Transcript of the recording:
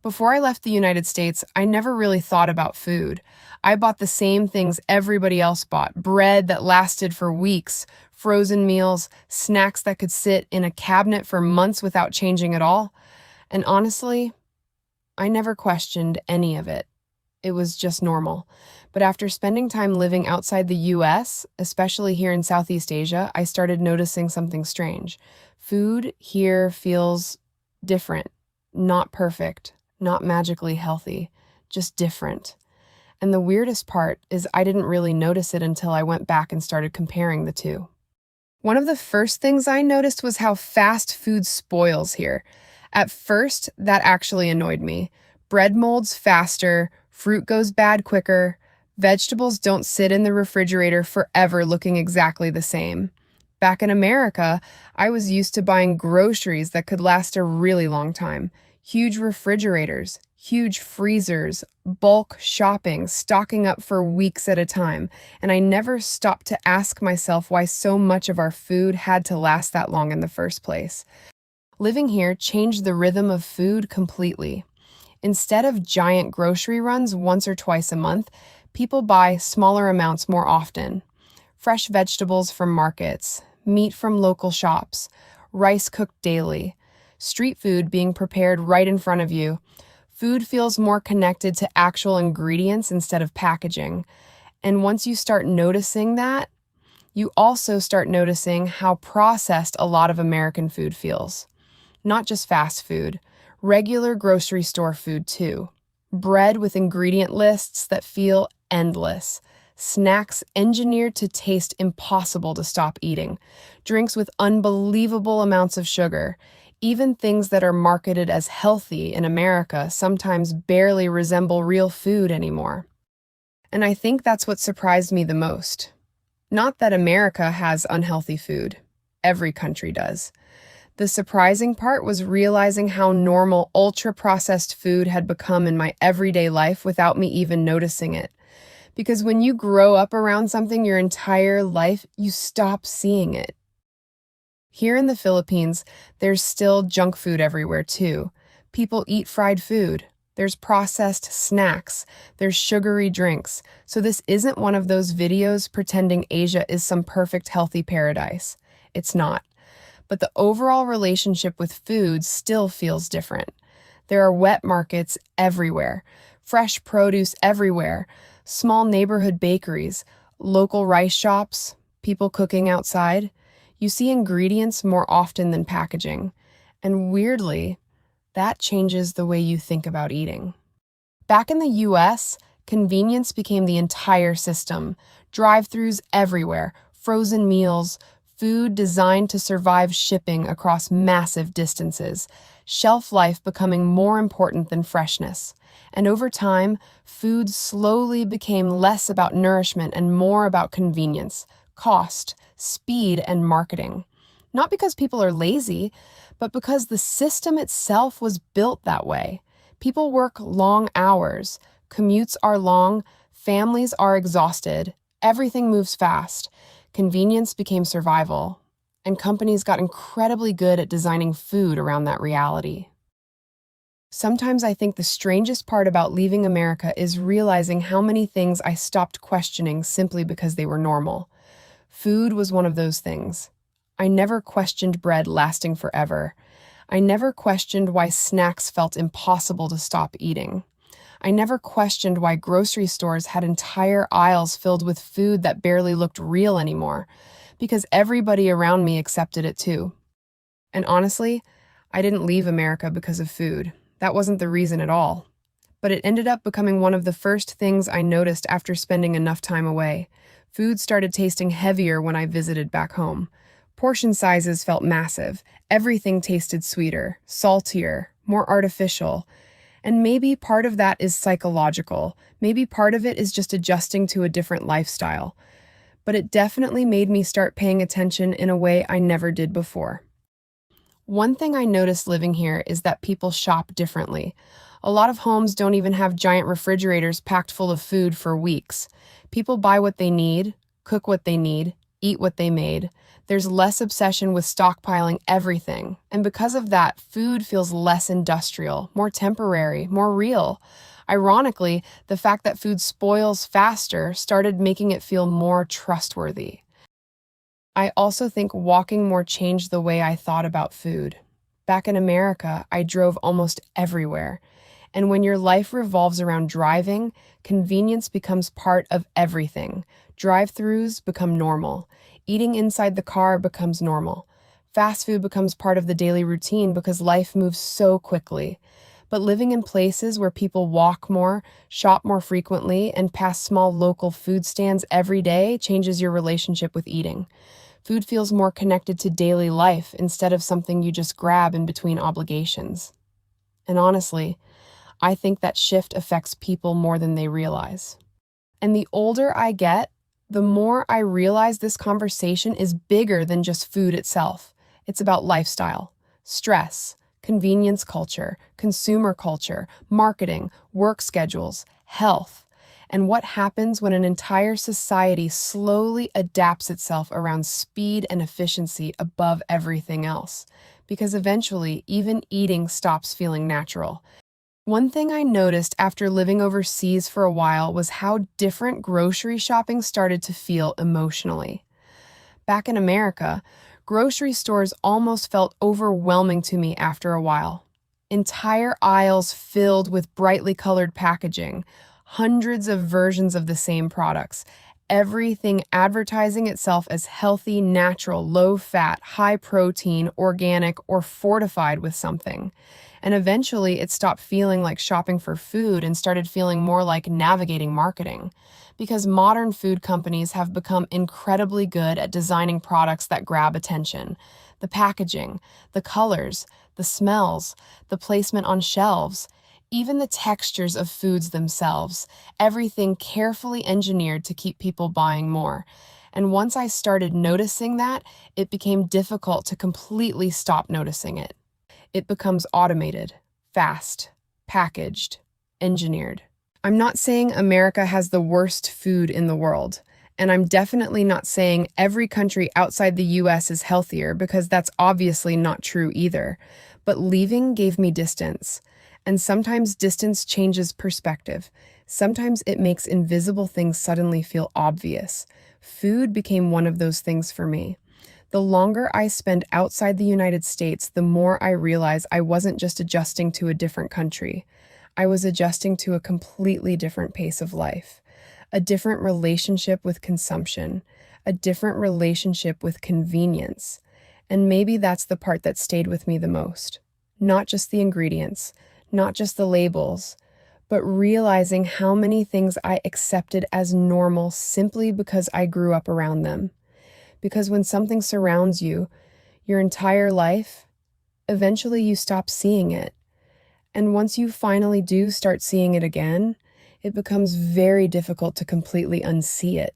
Before I left the United States, I never really thought about food. I bought the same things everybody else bought: bread that lasted for weeks, frozen meals, snacks that could sit in a cabinet for months without changing at all. And honestly, I never questioned any of it. It was just normal. But after spending time living outside the US, especially here in Southeast Asia, I started noticing something strange. Food here feels different, not perfect, not magically healthy, just different. And the weirdest part is I didn't really notice it until I went back and started comparing the two. One of the first things I noticed was how fast food spoils here. At first, that actually annoyed me. Bread molds faster, fruit goes bad quicker, vegetables don't sit in the refrigerator forever looking exactly the same. Back in America, I was used to buying groceries that could last a really long time. Huge refrigerators, huge freezers, bulk shopping, stocking up for weeks at a time. And I never stopped to ask myself why so much of our food had to last that long in the first place. Living here changed the rhythm of food completely. Instead of giant grocery runs once or twice a month, people buy smaller amounts more often. Fresh vegetables from markets, meat from local shops, rice cooked daily, street food being prepared right in front of you. Food feels more connected to actual ingredients instead of packaging. And once you start noticing that, you also start noticing how processed a lot of American food feels. Not just fast food, regular grocery store food too. Bread with ingredient lists that feel endless. Snacks engineered to taste impossible to stop eating. Drinks with unbelievable amounts of sugar. Even things that are marketed as healthy in America sometimes barely resemble real food anymore. And I think that's what surprised me the most. Not that America has unhealthy food. Every country does. The surprising part was realizing how normal ultra-processed food had become in my everyday life without me even noticing it. Because when you grow up around something your entire life, you stop seeing it. Here in the Philippines, there's still junk food everywhere too. People eat fried food. There's processed snacks. There's sugary drinks. So this isn't one of those videos pretending Asia is some perfect healthy paradise. It's not. But the overall relationship with food still feels different. There are wet markets everywhere, fresh produce everywhere, small neighborhood bakeries, local rice shops, people cooking outside. You see ingredients more often than packaging. And weirdly, that changes the way you think about eating. Back in the US, convenience became the entire system. Drive-thrus everywhere, frozen meals, food designed to survive shipping across massive distances, shelf life becoming more important than freshness. And over time, food slowly became less about nourishment and more about convenience, cost, speed, and marketing. Not because people are lazy, but because the system itself was built that way. People work long hours, commutes are long, families are exhausted, everything moves fast. Convenience became survival, and companies got incredibly good at designing food around that reality. Sometimes I think the strangest part about leaving America is realizing how many things I stopped questioning simply because they were normal. Food was one of those things. I never questioned bread lasting forever. I never questioned why snacks felt impossible to stop eating. I never questioned why grocery stores had entire aisles filled with food that barely looked real anymore, because everybody around me accepted it too. And honestly, I didn't leave America because of food. That wasn't the reason at all. But it ended up becoming one of the first things I noticed after spending enough time away. Food started tasting heavier when I visited back home. Portion sizes felt massive. Everything tasted sweeter, saltier, more artificial. And maybe part of that is psychological. Maybe part of it is just adjusting to a different lifestyle. But it definitely made me start paying attention in a way I never did before. One thing I noticed living here is that people shop differently. A lot of homes don't even have giant refrigerators packed full of food for weeks. People buy what they need, cook what they need, eat what they made. There's less obsession with stockpiling everything. And because of that, food feels less industrial, more temporary, more real. Ironically, the fact that food spoils faster started making it feel more trustworthy. I also think walking more changed the way I thought about food. Back in America, I drove almost everywhere. And when your life revolves around driving, convenience becomes part of everything. Drive-throughs become normal. Eating inside the car becomes normal. Fast food becomes part of the daily routine because life moves so quickly. But living in places where people walk more, shop more frequently, and pass small local food stands every day changes your relationship with eating. Food feels more connected to daily life instead of something you just grab in between obligations. And honestly, I think that shift affects people more than they realize. And the older I get, the more I realize this conversation is bigger than just food itself. It's about lifestyle, stress, convenience culture, consumer culture, marketing, work schedules, health, and what happens when an entire society slowly adapts itself around speed and efficiency above everything else. Because eventually, even eating stops feeling natural. One thing I noticed after living overseas for a while was how different grocery shopping started to feel emotionally. Back in America, grocery stores almost felt overwhelming to me after a while. Entire aisles filled with brightly colored packaging, hundreds of versions of the same products, everything advertising itself as healthy, natural, low fat, high protein, organic, or fortified with something. And eventually, it stopped feeling like shopping for food and started feeling more like navigating marketing. Because modern food companies have become incredibly good at designing products that grab attention. The packaging, the colors, the smells, the placement on shelves, even the textures of foods themselves, everything carefully engineered to keep people buying more. And once I started noticing that, it became difficult to completely stop noticing it. It becomes automated, fast, packaged, engineered. I'm not saying America has the worst food in the world, and I'm definitely not saying every country outside the US is healthier because that's obviously not true either. But leaving gave me distance, and sometimes distance changes perspective. Sometimes it makes invisible things suddenly feel obvious. Food became one of those things for me. The longer I spend outside the United States, the more I realize I wasn't just adjusting to a different country. I was adjusting to a completely different pace of life, a different relationship with consumption, a different relationship with convenience. And maybe that's the part that stayed with me the most. Not just the ingredients, not just the labels, but realizing how many things I accepted as normal simply because I grew up around them. Because when something surrounds you your entire life, eventually you stop seeing it. And once you finally do start seeing it again, it becomes very difficult to completely unsee it.